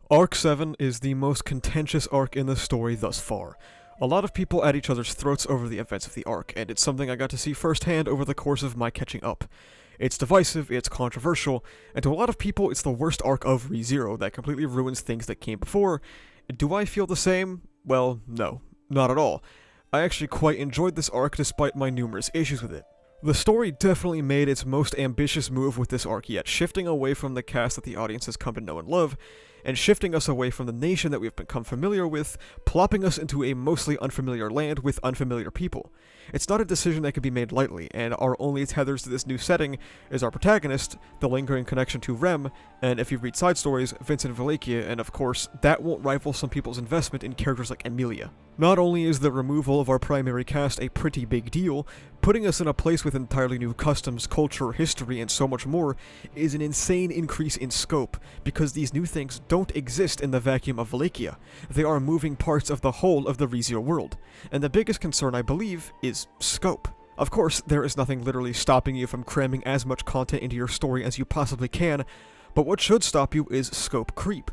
Arc 7 is the most contentious arc in the story thus far. A lot of people at each other's throats over the events of the arc, and it's something I got to see firsthand over the course of my catching up. It's divisive, it's controversial, and to a lot of people it's the worst arc of ReZero that completely ruins things that came before. Do I feel the same? Well, no, not at all. I actually quite enjoyed this arc despite my numerous issues with it. The story definitely made its most ambitious move with this arc yet, shifting away from the cast that the audience has come to know and love, and shifting us away from the nation that we've become familiar with, plopping us into a mostly unfamiliar land with unfamiliar people. It's not a decision that can be made lightly, and our only tethers to this new setting is our protagonist, the lingering connection to Rem, and if you read side stories, Vincent Valekia, and of course, that won't rival some people's investment in characters like Emilia. Not only is the removal of our primary cast a pretty big deal, putting us in a place with entirely new customs, culture, history, and so much more is an insane increase in scope, because these new things don't exist in the vacuum of Valekia. They are moving parts of the whole of the ReZero world, and the biggest concern, I believe, is scope. Of course, there is nothing literally stopping you from cramming as much content into your story as you possibly can, but what should stop you is scope creep.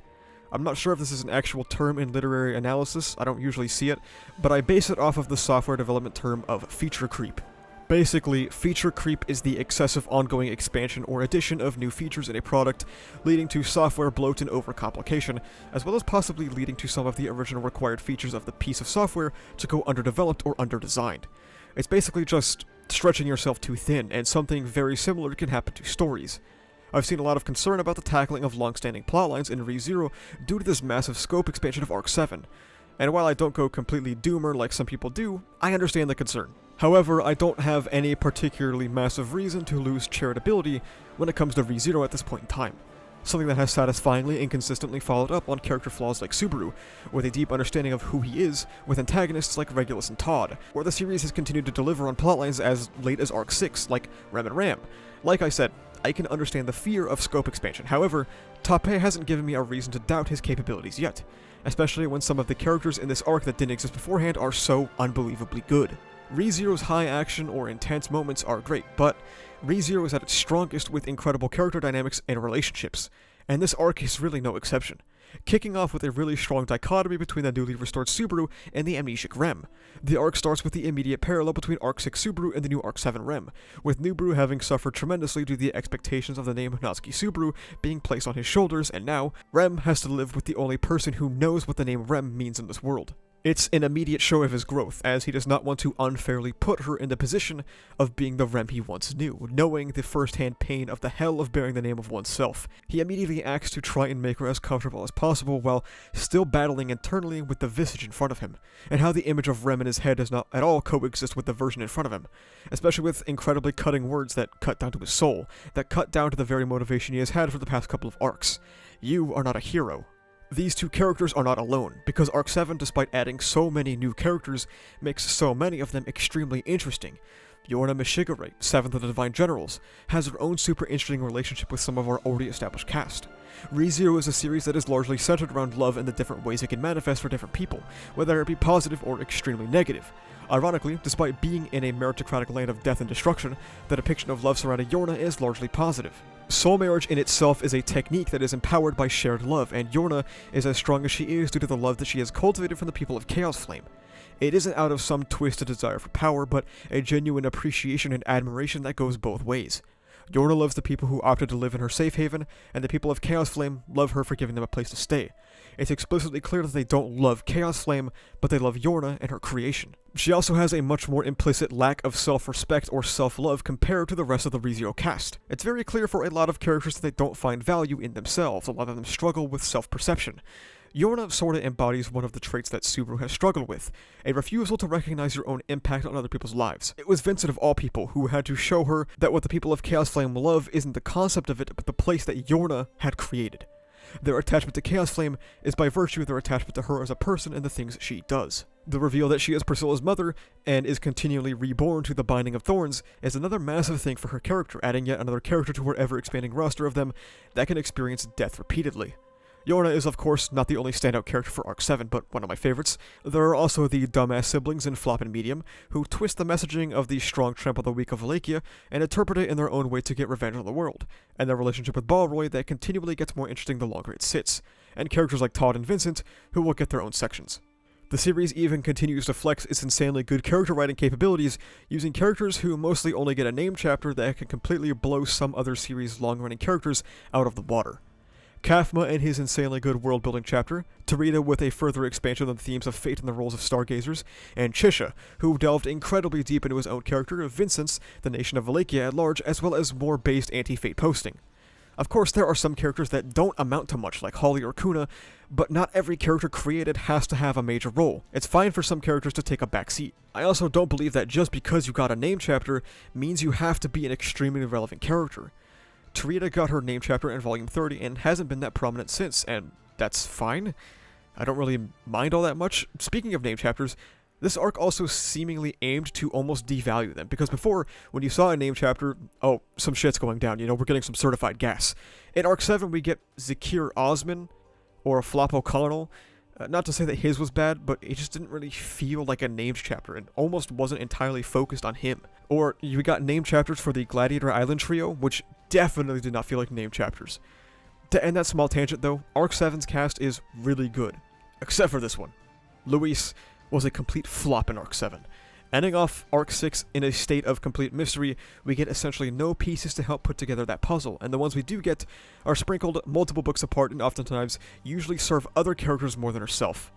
I'm not sure if this is an actual term in literary analysis, I don't usually see it, but I base it off of the software development term of feature creep. Basically, feature creep is the excessive ongoing expansion or addition of new features in a product, leading to software bloat and overcomplication, as well as possibly leading to some of the original required features of the piece of software to go underdeveloped or underdesigned. It's basically just stretching yourself too thin, and something very similar can happen to stories. I've seen a lot of concern about the tackling of long-standing plotlines in ReZero due to this massive scope expansion of Arc 7. And while I don't go completely doomer like some people do, I understand the concern. However, I don't have any particularly massive reason to lose charitability when it comes to ReZero at this point in time. Something that has satisfyingly and consistently followed up on character flaws like Subaru, with a deep understanding of who he is, with antagonists like Regulus and Todd, or the series has continued to deliver on plotlines as late as Arc 6, like Rem and Ram. Like I said, I can understand the fear of scope expansion, however, Tape hasn't given me a reason to doubt his capabilities yet, especially when some of the characters in this arc that didn't exist beforehand are so unbelievably good. ReZero's high action or intense moments are great, but ReZero is at its strongest with incredible character dynamics and relationships, and this arc is really no exception. Kicking off with a really strong dichotomy between the newly restored Subaru and the amnesic Rem. The arc starts with the immediate parallel between Arc 6 Subaru and the new Arc 7 Rem, with Nubru having suffered tremendously due to the expectations of the name Natsuki Subaru being placed on his shoulders, and now, Rem has to live with the only person who knows what the name Rem means in this world. It's an immediate show of his growth, as he does not want to unfairly put her in the position of being the Rem he once knew, knowing the first-hand pain of the hell of bearing the name of oneself. He immediately acts to try and make her as comfortable as possible while still battling internally with the visage in front of him, and how the image of Rem in his head does not at all coexist with the version in front of him, especially with incredibly cutting words that cut down to his soul, that cut down to the very motivation he has had for the past couple of arcs. You are not a hero. These two characters are not alone, because Arc 7, despite adding so many new characters, makes so many of them extremely interesting. Yorna Mishigure, 7th of the Divine Generals, has her own super interesting relationship with some of our already established cast. ReZero is a series that is largely centered around love and the different ways it can manifest for different people, whether it be positive or extremely negative. Ironically, despite being in a meritocratic land of death and destruction, the depiction of love surrounding Yorna is largely positive. Soul marriage in itself is a technique that is empowered by shared love, and Yorna is as strong as she is due to the love that she has cultivated from the people of Chaos Flame. It isn't out of some twisted desire for power, but a genuine appreciation and admiration that goes both ways. Yorna loves the people who opted to live in her safe haven, and the people of Chaos Flame love her for giving them a place to stay. It's explicitly clear that they don't love Chaos Flame, but they love Yorna and her creation. She also has a much more implicit lack of self-respect or self-love compared to the rest of the ReZero cast. It's very clear for a lot of characters that they don't find value in themselves, a lot of them struggle with self-perception. Yorna sorta embodies one of the traits that Subaru has struggled with, a refusal to recognize your own impact on other people's lives. It was Vincent of all people who had to show her that what the people of Chaos Flame love isn't the concept of it, but the place that Yorna had created. Their attachment to Chaos Flame is by virtue of their attachment to her as a person and the things she does. The reveal that she is Priscilla's mother, and is continually reborn to the Binding of Thorns, is another massive thing for her character, adding yet another character to her ever-expanding roster of them that can experience death repeatedly. Yorna is, of course, not the only standout character for Arc 7, but one of my favorites. There are also the dumbass siblings in Flop and Medium, who twist the messaging of the strong tramp of the weak of Wallachia and interpret it in their own way to get revenge on the world, and their relationship with Balroy that continually gets more interesting the longer it sits, and characters like Todd and Vincent, who will get their own sections. The series even continues to flex its insanely good character writing capabilities, using characters who mostly only get a name chapter that can completely blow some other series' long-running characters out of the water. Kafma and his insanely good world-building chapter, Tarita with a further expansion on the themes of fate and the roles of stargazers, and Chisha, who delved incredibly deep into his own character, Vincent's, the nation of Wallachia at large, as well as more based anti-fate posting. Of course, there are some characters that don't amount to much, like Holly or Kuna, but not every character created has to have a major role. It's fine for some characters to take a back seat. I also don't believe that just because you got a name chapter means you have to be an extremely relevant character. Tarita got her name chapter in Volume 30 and hasn't been that prominent since, and that's fine. I don't really mind all that much. Speaking of name chapters, this arc also seemingly aimed to almost devalue them, because before, when you saw a name chapter, oh, some shit's going down, we're getting some certified gas. In Arc 7, we get Zakir Osman, or Flop O'Connell. Not to say that his was bad, but it just didn't really feel like a named chapter, and almost wasn't entirely focused on him. Or, you got name chapters for the Gladiator Island trio, which definitely did not feel like name chapters. To end that small tangent though, Arc 7's cast is really good. Except for this one. Luis was a complete flop in Arc 7. Ending off Arc 6 in a state of complete mystery, we get essentially no pieces to help put together that puzzle, and the ones we do get are sprinkled multiple books apart and oftentimes usually serve other characters more than herself.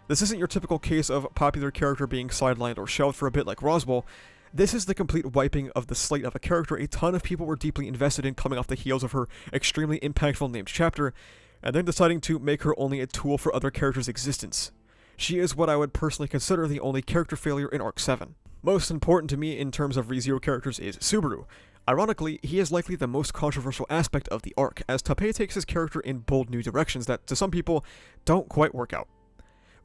This isn't your typical case of a popular character being sidelined or shelved for a bit like Roswell. This is the complete wiping of the slate of a character a ton of people were deeply invested in coming off the heels of her extremely impactful named chapter, and then deciding to make her only a tool for other characters' existence. She is what I would personally consider the only character failure in Arc 7. Most important to me in terms of ReZero characters is Subaru. Ironically, he is likely the most controversial aspect of the arc, as Tappei takes his character in bold new directions that, to some people, don't quite work out.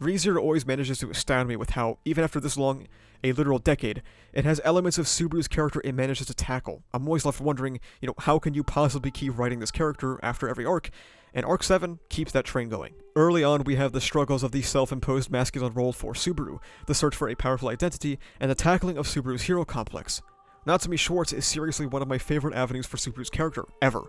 ReZero always manages to astound me with how, even after this long, a literal decade, it has elements of Subaru's character it manages to tackle. I'm always left wondering, how can you possibly keep writing this character after every arc? And Arc 7 keeps that train going. Early on, we have the struggles of the self-imposed masculine role for Subaru, the search for a powerful identity, and the tackling of Subaru's hero complex. Natsumi Schwartz is seriously one of my favorite avenues for Subaru's character, ever.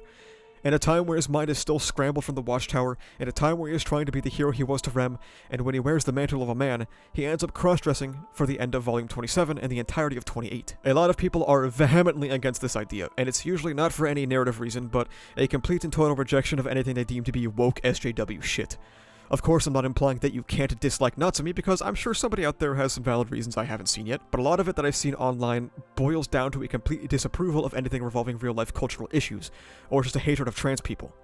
In a time where his mind is still scrambled from the Watchtower, in a time where he is trying to be the hero he was to Rem, and when he wears the mantle of a man, he ends up cross-dressing for the end of Volume 27 and the entirety of 28. A lot of people are vehemently against this idea, and it's usually not for any narrative reason, but a complete and total rejection of anything they deem to be woke SJW shit. Of course, I'm not implying that you can't dislike Natsumi, because I'm sure somebody out there has some valid reasons I haven't seen yet, but a lot of it that I've seen online boils down to a complete disapproval of anything revolving real-life cultural issues, or just a hatred of trans people.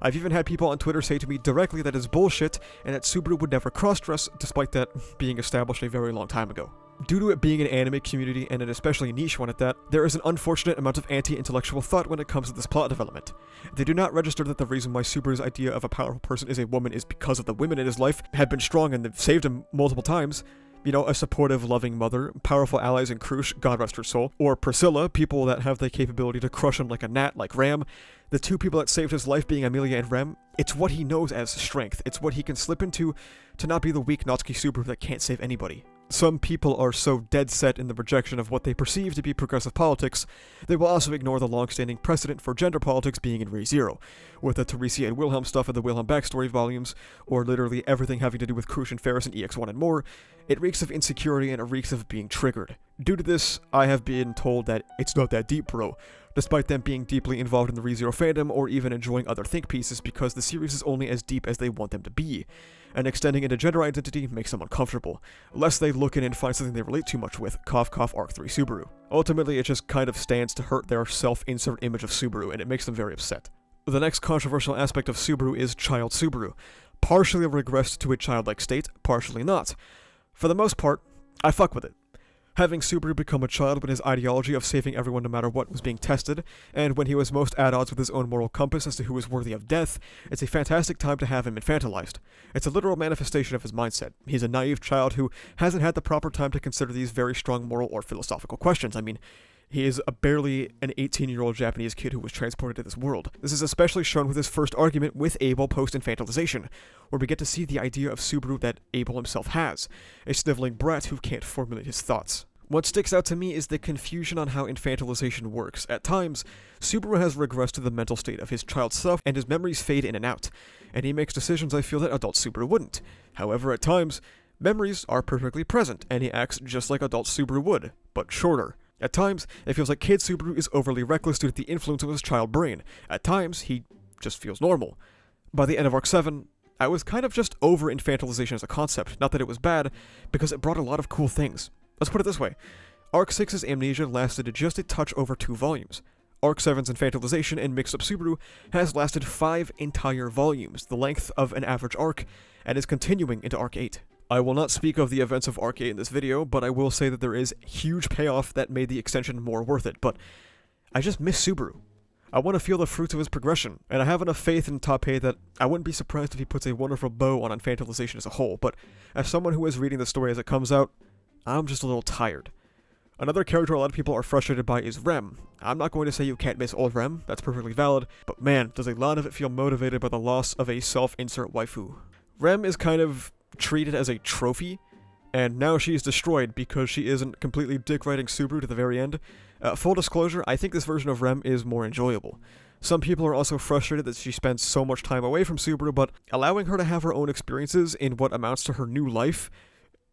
I've even had people on Twitter say to me directly that it's bullshit, and that Subaru would never cross-dress, despite that being established a very long time ago. Due to it being an anime community, and an especially niche one at that, there is an unfortunate amount of anti-intellectual thought when it comes to this plot development. They do not register that the reason why Subaru's idea of a powerful person is a woman is because of the women in his life have been strong and they've saved him multiple times. A supportive, loving mother, powerful allies in Krush, God rest her soul, or Priscilla, people that have the capability to crush him like a gnat, like Ram. The two people that saved his life being Amelia and Rem, it's what he knows as strength. It's what he can slip into to not be the weak Natsuki Subaru that can't save anybody. Some people are so dead set in the rejection of what they perceive to be progressive politics, they will also ignore the long-standing precedent for gender politics being in ReZero, with the Teresia and Wilhelm stuff in the Wilhelm backstory volumes, or literally everything having to do with Krush and Ferris and EX1 and more. It reeks of insecurity and it reeks of being triggered. Due to this, I have been told that it's not that deep, bro, despite them being deeply involved in the ReZero fandom or even enjoying other think pieces because the series is only as deep as they want them to be, and extending into gender identity makes them uncomfortable, lest they look in and find something they relate too much with, cough cough Arc 3 Subaru. Ultimately, it just kind of stands to hurt their self-insert image of Subaru, and it makes them very upset. The next controversial aspect of Subaru is Child Subaru, partially regressed to a childlike state, partially not. For the most part, I fuck with it. Having Subaru become a child when his ideology of saving everyone no matter what was being tested, and when he was most at odds with his own moral compass as to who was worthy of death, it's a fantastic time to have him infantilized. It's a literal manifestation of his mindset. He's a naive child who hasn't had the proper time to consider these very strong moral or philosophical questions. I mean, He is barely an 18-year-old Japanese kid who was transported to this world. This is especially shown with his first argument with Abel post-infantilization, where we get to see the idea of Subaru that Abel himself has, a sniveling brat who can't formulate his thoughts. What sticks out to me is the confusion on how infantilization works. At times, Subaru has regressed to the mental state of his child self, and his memories fade in and out, and he makes decisions I feel that adult Subaru wouldn't. However, at times, memories are perfectly present, and he acts just like adult Subaru would, but shorter. At times, it feels like kid Subaru is overly reckless due to the influence of his child brain. At times, he just feels normal. By the end of Arc 7, I was kind of just over infantilization as a concept. Not that it was bad, because it brought a lot of cool things. Let's put it this way. Arc 6's amnesia lasted just a touch over 2 volumes. Arc 7's infantilization and mixed-up Subaru has lasted 5 entire volumes, the length of an average arc, and is continuing into Arc 8. I will not speak of the events of Arc 8 in this video, but I will say that there is huge payoff that made the extension more worth it, but I just miss Subaru. I want to feel the fruits of his progression, and I have enough faith in Tappei that I wouldn't be surprised if he puts a wonderful bow on infantilization as a whole, but as someone who is reading the story as it comes out, I'm just a little tired. Another character a lot of people are frustrated by is Rem. I'm not going to say you can't miss old Rem, that's perfectly valid, but man, does a lot of it feel motivated by the loss of a self-insert waifu. Rem is kind of treated as a trophy, and now she's destroyed because she isn't completely dick-riding Subaru to the very end. Full disclosure, I think this version of Rem is more enjoyable. Some people are also frustrated that she spends so much time away from Subaru, but allowing her to have her own experiences in what amounts to her new life,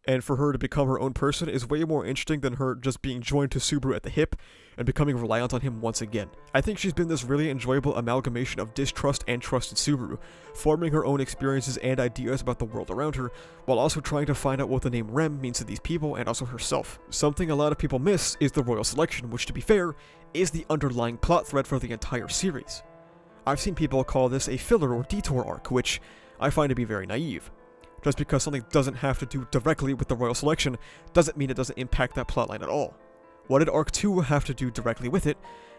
and for her to become her own person, is way more interesting than her just being joined to Subaru at the hip and becoming reliant on him once again. I think she's been this really enjoyable amalgamation of distrust and trust in Subaru, forming her own experiences and ideas about the world around her, while also trying to find out what the name Rem means to these people and also herself. Something a lot of people miss is the royal selection, which, to be fair, is the underlying plot thread for the entire series. I've seen people call this a filler or detour arc, which I find to be very naive. Just because something doesn't have to do directly with the royal selection doesn't mean it doesn't impact that plotline at all. What did Arc 2 have to do directly with it?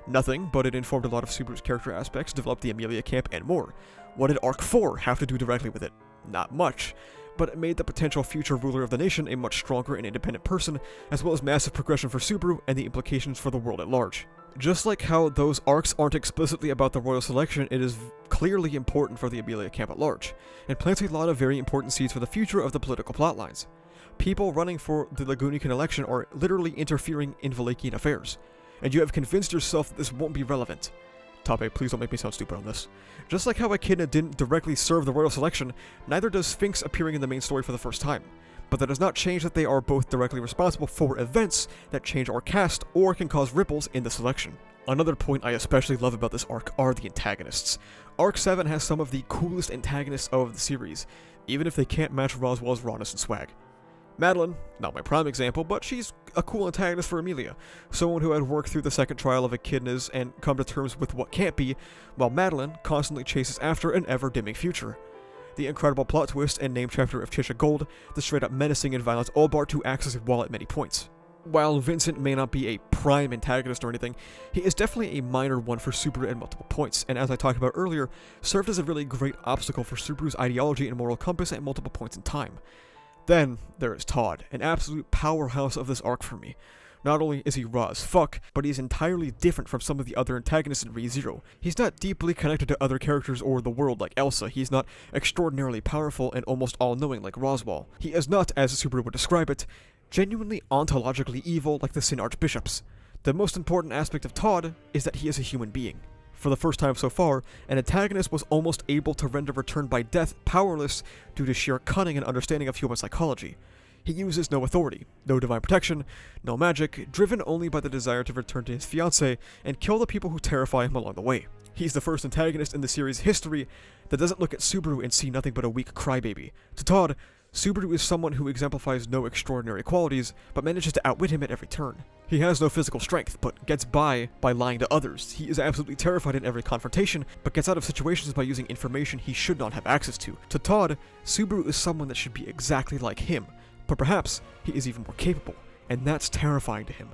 Nothing, but it informed a lot of Subaru's character aspects, developed the Amelia camp, and more. What did Arc 4 have to do directly with it? Not much, but it made the potential future ruler of the nation a much stronger and independent person, as well as massive progression for Subaru and the implications for the world at large. Just like how those arcs aren't explicitly about the royal selection, it is clearly important for the Amelia camp at large, and plants a lot of very important seeds for the future of the political plotlines. People running for the Lagunican election are literally interfering in Valakian affairs, and you have convinced yourself that this won't be relevant. Tappei, please don't make me sound stupid on this. Just like how Echidna didn't directly serve the royal selection, neither does Sphinx appearing in the main story for the first time. But that does not change that they are both directly responsible for events that change our cast or can cause ripples in the selection. Another point I especially love about this arc are the antagonists. Arc 7 has some of the coolest antagonists of the series, even if they can't match Roswell's rawness and swag. Madeline, not my prime example, but she's a cool antagonist for Amelia, someone who had worked through the second trial of Echidna's and come to terms with what can't be, while Madeline constantly chases after an ever-dimming future. The incredible plot twist and name chapter of Chisha Gold, the straight-up menacing and violent Olbart who acts as a wall at many points. While Vincent may not be a prime antagonist or anything, he is definitely a minor one for Subaru at multiple points, and as I talked about earlier, served as a really great obstacle for Subaru's ideology and moral compass at multiple points in time. Then, there is Todd, an absolute powerhouse of this arc for me. Not only is he raw as fuck, but he is entirely different from some of the other antagonists in Re:Zero. He's not deeply connected to other characters or the world like Elsa, he's not extraordinarily powerful and almost all-knowing like Roswell. He is not, as Subaru would describe it, genuinely ontologically evil like the Sin Archbishops. The most important aspect of Todd is that he is a human being. For the first time so far, an antagonist was almost able to render Return by Death powerless due to sheer cunning and understanding of human psychology. He uses no authority, no divine protection, no magic, driven only by the desire to return to his fiancée and kill the people who terrify him along the way. He's the first antagonist in the series' history that doesn't look at Subaru and see nothing but a weak crybaby. To Todd, Subaru is someone who exemplifies no extraordinary qualities, but manages to outwit him at every turn. He has no physical strength, but gets by lying to others. He is absolutely terrified in every confrontation, but gets out of situations by using information he should not have access to. To Todd, Subaru is someone that should be exactly like him, but perhaps he is even more capable, and that's terrifying to him.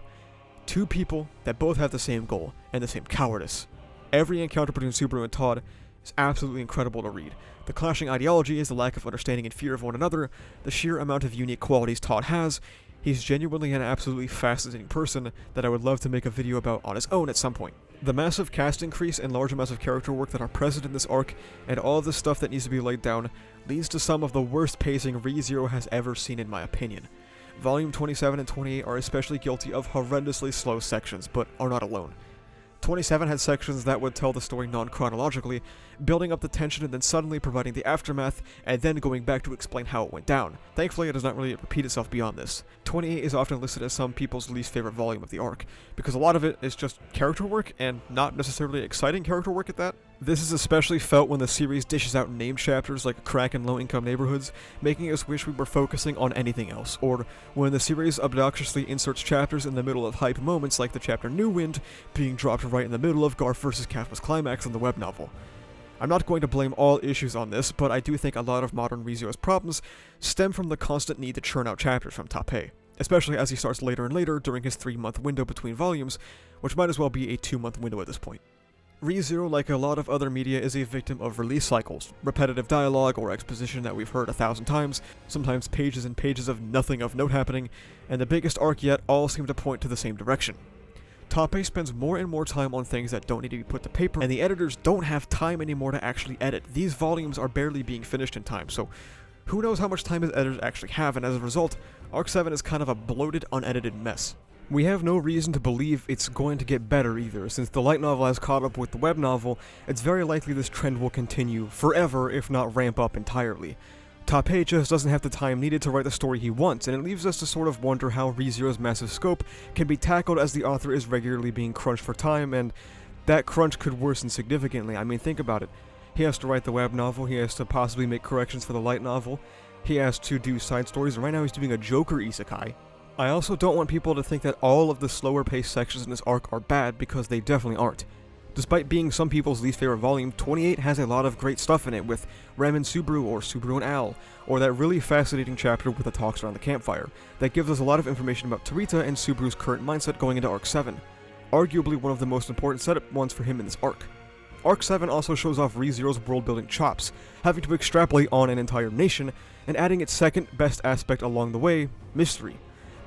Two people that both have the same goal, and the same cowardice. Every encounter between Subaru and Todd is absolutely incredible to read. The clashing ideology is the lack of understanding and fear of one another, the sheer amount of unique qualities Todd has, He's genuinely an absolutely fascinating person that I would love to make a video about on his own at some point. The massive cast increase and large amounts of character work that are present in this arc, and all of the stuff that needs to be laid down, leads to some of the worst pacing ReZero has ever seen in my opinion. Volume 27 and 28 are especially guilty of horrendously slow sections, but are not alone. 27 had sections that would tell the story non-chronologically, building up the tension and then suddenly providing the aftermath, and then going back to explain how it went down. Thankfully, it does not really repeat itself beyond this. 28 is often listed as some people's least favorite volume of the arc, because a lot of it is just character work, and not necessarily exciting character work at that. This is especially felt when the series dishes out named chapters like crack and low-income neighborhoods, making us wish we were focusing on anything else, or when the series obnoxiously inserts chapters in the middle of hype moments like the chapter New Wind being dropped right in the middle of Garf vs. Katma's climax in the web novel. I'm not going to blame all issues on this, but I do think a lot of modern ReZero's problems stem from the constant need to churn out chapters from Tappei, especially as he starts later and later during his 3-month window between volumes, which might as well be a 2-month window at this point. ReZero, like a lot of other media, is a victim of release cycles, repetitive dialogue or exposition that we've heard 1,000 times, sometimes pages and pages of nothing of note happening, and the biggest arc yet all seem to point to the same direction. Tappei spends more and more time on things that don't need to be put to paper, and the editors don't have time anymore to actually edit. These volumes are barely being finished in time, so who knows how much time his editors actually have, and as a result, Arc 7 is kind of a bloated, unedited mess. We have no reason to believe it's going to get better either. Since the light novel has caught up with the web novel, it's very likely this trend will continue forever, if not ramp up entirely. Tappei just doesn't have the time needed to write the story he wants, and it leaves us to sort of wonder how ReZero's massive scope can be tackled as the author is regularly being crunched for time, and that crunch could worsen significantly. I mean, think about it. He has to write the web novel, he has to possibly make corrections for the light novel, he has to do side stories, and right now he's doing a Joker isekai. I also don't want people to think that all of the slower paced sections in this arc are bad, because they definitely aren't. Despite being some people's least favorite volume, 28 has a lot of great stuff in it, with Rem and Subaru, or Subaru and Al, or that really fascinating chapter with the talks around the campfire, that gives us a lot of information about Tarita and Subaru's current mindset going into Arc 7, arguably one of the most important setup ones for him in this arc. Arc 7 also shows off ReZero's world-building chops, having to extrapolate on an entire nation, and adding its second best aspect along the way, mystery.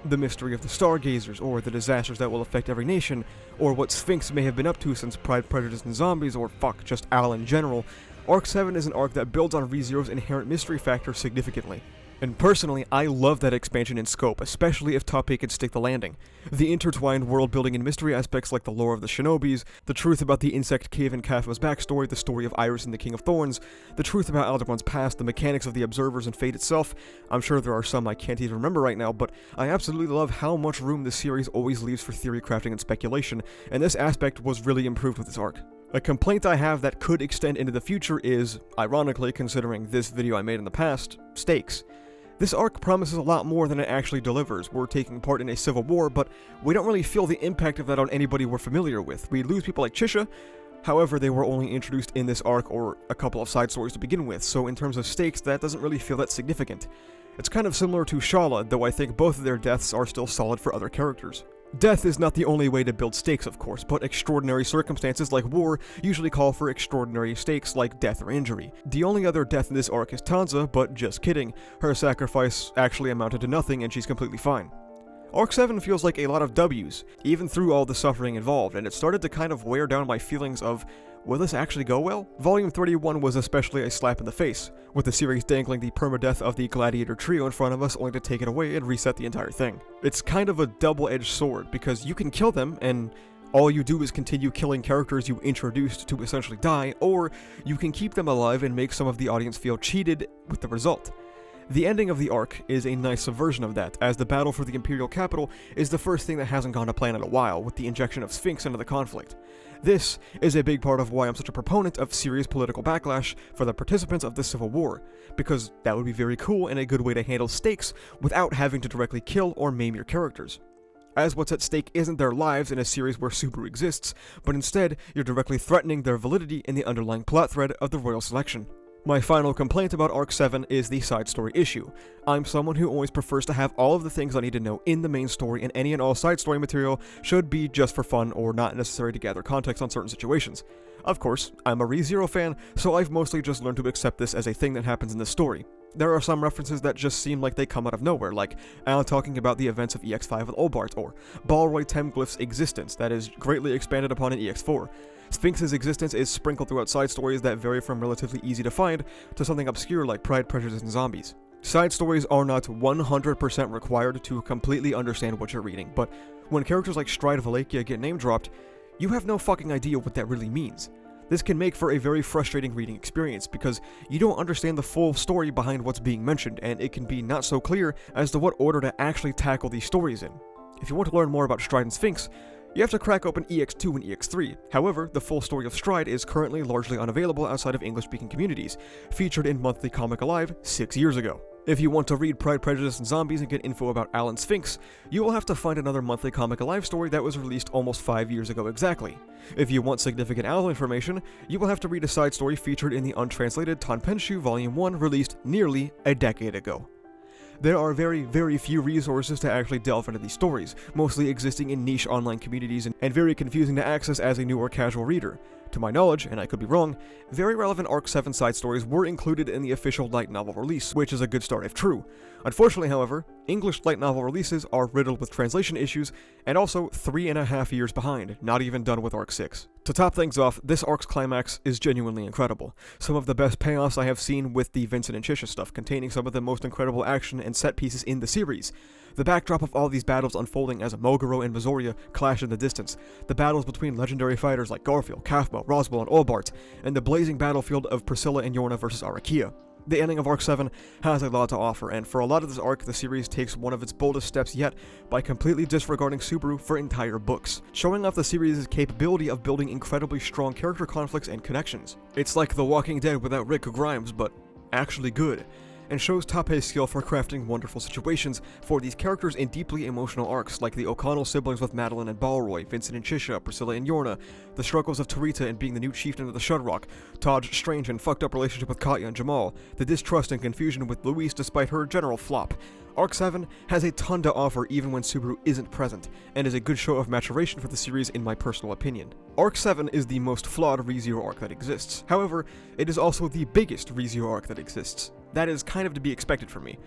The mystery of the Stargazers, or the disasters that will affect every nation, or what Sphinx may have been up to since Pride, Prejudice, and Zombies, or fuck, just Al in general. Arc 7 is an arc that builds on ReZero's inherent mystery factor significantly. And personally, I love that expansion in scope, especially if Tappei can stick the landing. The intertwined world-building and mystery aspects like the lore of the Shinobis, the truth about the insect cave in Kafma's backstory, the story of Iris and the King of Thorns, the truth about Aldebaran's past, the mechanics of the Observers and Fate itself. I'm sure there are some I can't even remember right now, but I absolutely love how much room this series always leaves for theory crafting and speculation, and this aspect was really improved with this arc. A complaint I have that could extend into the future is, ironically considering this video I made in the past, stakes. This arc promises a lot more than it actually delivers. We're taking part in a civil war, but we don't really feel the impact of that on anybody we're familiar with. We lose people like Chisha, however they were only introduced in this arc or a couple of side stories to begin with, so in terms of stakes that doesn't really feel that significant. It's kind of similar to Shala, though I think both of their deaths are still solid for other characters. Death is not the only way to build stakes, of course, but extraordinary circumstances like war usually call for extraordinary stakes like death or injury. The only other death in this arc is Tanza, but just kidding. Her sacrifice actually amounted to nothing and she's completely fine. Arc 7 feels like a lot of W's, even through all the suffering involved, and it started to kind of wear down my feelings of, will this actually go well? Volume 31 was especially a slap in the face, with the series dangling the permadeath of the Gladiator trio in front of us only to take it away and reset the entire thing. It's kind of a double-edged sword, because you can kill them, and all you do is continue killing characters you introduced to essentially die, or you can keep them alive and make some of the audience feel cheated with the result. The ending of the arc is a nice subversion of that, as the battle for the Imperial capital is the first thing that hasn't gone to plan in a while, with the injection of Sphinx into the conflict. This is a big part of why I'm such a proponent of serious political backlash for the participants of the Civil War, because that would be very cool and a good way to handle stakes without having to directly kill or maim your characters. As what's at stake isn't their lives in a series where Subaru exists, but instead you're directly threatening their validity in the underlying plot thread of the royal selection. My final complaint about Arc 7 is the side story issue. I'm someone who always prefers to have all of the things I need to know in the main story, and any and all side story material should be just for fun or not necessary to gather context on certain situations. Of course, I'm a ReZero fan, so I've mostly just learned to accept this as a thing that happens in the story. There are some references that just seem like they come out of nowhere, like Alan talking about the events of EX5 with Olbart, or Balroy Temglyph's existence that is greatly expanded upon in EX4. Sphinx's existence is sprinkled throughout side stories that vary from relatively easy to find to something obscure like Pride, Prejudice, and Zombies. Side stories are not 100% required to completely understand what you're reading, but when characters like Stride of Wallachia get name dropped, you have no fucking idea what that really means. This can make for a very frustrating reading experience because you don't understand the full story behind what's being mentioned, and it can be not so clear as to what order to actually tackle these stories in. If you want to learn more about Stride and Sphinx, you have to crack open EX2 and EX3. However, the full story of Stride is currently largely unavailable outside of English-speaking communities, featured in Monthly Comic Alive 6 years ago. If you want to read Pride, Prejudice, and Zombies and get info about Alan Sphinx, you will have to find another Monthly Comic Alive story that was released almost 5 years ago exactly. If you want significant Alan information, you will have to read a side story featured in the untranslated Tanpenshu Volume 1 released nearly a decade ago. There are very few resources to actually delve into these stories, mostly existing in niche online communities and very confusing to access as a new or casual reader. To my knowledge, and I could be wrong, very relevant Arc 7 side stories were included in the official light novel release, which is a good start if true. Unfortunately, however, English light novel releases are riddled with translation issues, and also 3.5 years behind, not even done with Arc 6. To top things off, this arc's climax is genuinely incredible. Some of the best payoffs I have seen with the Vincent and Chisha stuff, containing some of the most incredible action and set pieces in the series. The backdrop of all these battles unfolding as Moguro and Visoria clash in the distance, the battles between legendary fighters like Garfield, Kafmo, Roswell, and Olbart, and the blazing battlefield of Priscilla and Yorna versus Arakia. The ending of Arc 7 has a lot to offer, and for a lot of this arc, the series takes one of its boldest steps yet by completely disregarding Subaru for entire books, showing off the series' capability of building incredibly strong character conflicts and connections. It's like The Walking Dead without Rick Grimes, but actually good, and shows Tappei's skill for crafting wonderful situations for these characters in deeply emotional arcs like the O'Connell siblings with Madeline and Balroy, Vincent and Chisha, Priscilla and Yorna, the struggles of Tarita and being the new chieftain of the Shudrock, Todd's strange and fucked up relationship with Katya and Jamal, the distrust and confusion with Louise despite her general flop. Arc 7 has a ton to offer even when Subaru isn't present, and is a good show of maturation for the series in my personal opinion. Arc 7 is the most flawed ReZero arc that exists. However, it is also the biggest ReZero arc that exists. That is kind of to be expected from me.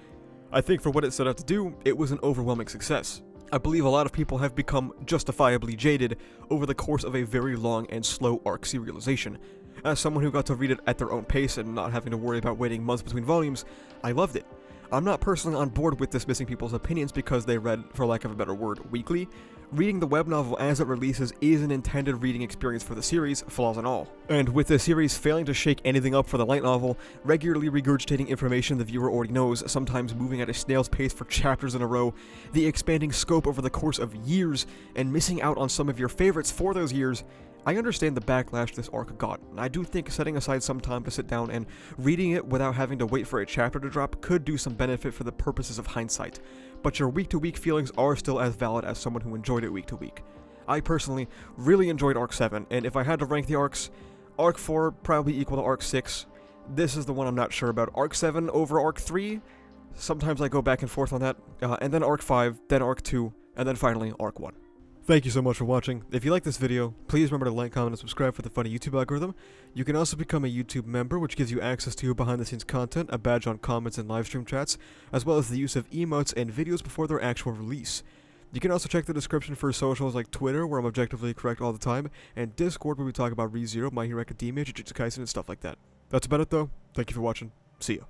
I think for what it set out to do, it was an overwhelming success. I believe a lot of people have become justifiably jaded over the course of a very long and slow arc serialization. As someone who got to read it at their own pace and not having to worry about waiting months between volumes, I loved it. I'm not personally on board with dismissing people's opinions because they read, for lack of a better word, weekly. Reading the web novel as it releases is an intended reading experience for the series, flaws and all. And with the series failing to shake anything up for the light novel, regularly regurgitating information the viewer already knows, sometimes moving at a snail's pace for chapters in a row, the expanding scope over the course of years, and missing out on some of your favorites for those years, I understand the backlash this arc got, and I do think setting aside some time to sit down and reading it without having to wait for a chapter to drop could do some benefit for the purposes of hindsight, but your week-to-week feelings are still as valid as someone who enjoyed it week-to-week. I personally really enjoyed Arc 7, and if I had to rank the arcs, Arc 4 probably equal to Arc 6. This is the one I'm not sure about. Arc 7 over Arc 3? Sometimes I go back and forth on that. And then Arc 5, then Arc 2, and then finally Arc 1. Thank you so much for watching. If you like this video, please remember to like, comment, and subscribe for the funny YouTube algorithm. You can also become a YouTube member, which gives you access to behind-the-scenes content, a badge on comments and livestream chats, as well as the use of emotes and videos before their actual release. You can also check the description for socials like Twitter, where I'm objectively correct all the time, and Discord, where we talk about ReZero, My Hero Academia, Jujutsu Kaisen, and stuff like that. That's about it though. Thank you for watching. See ya.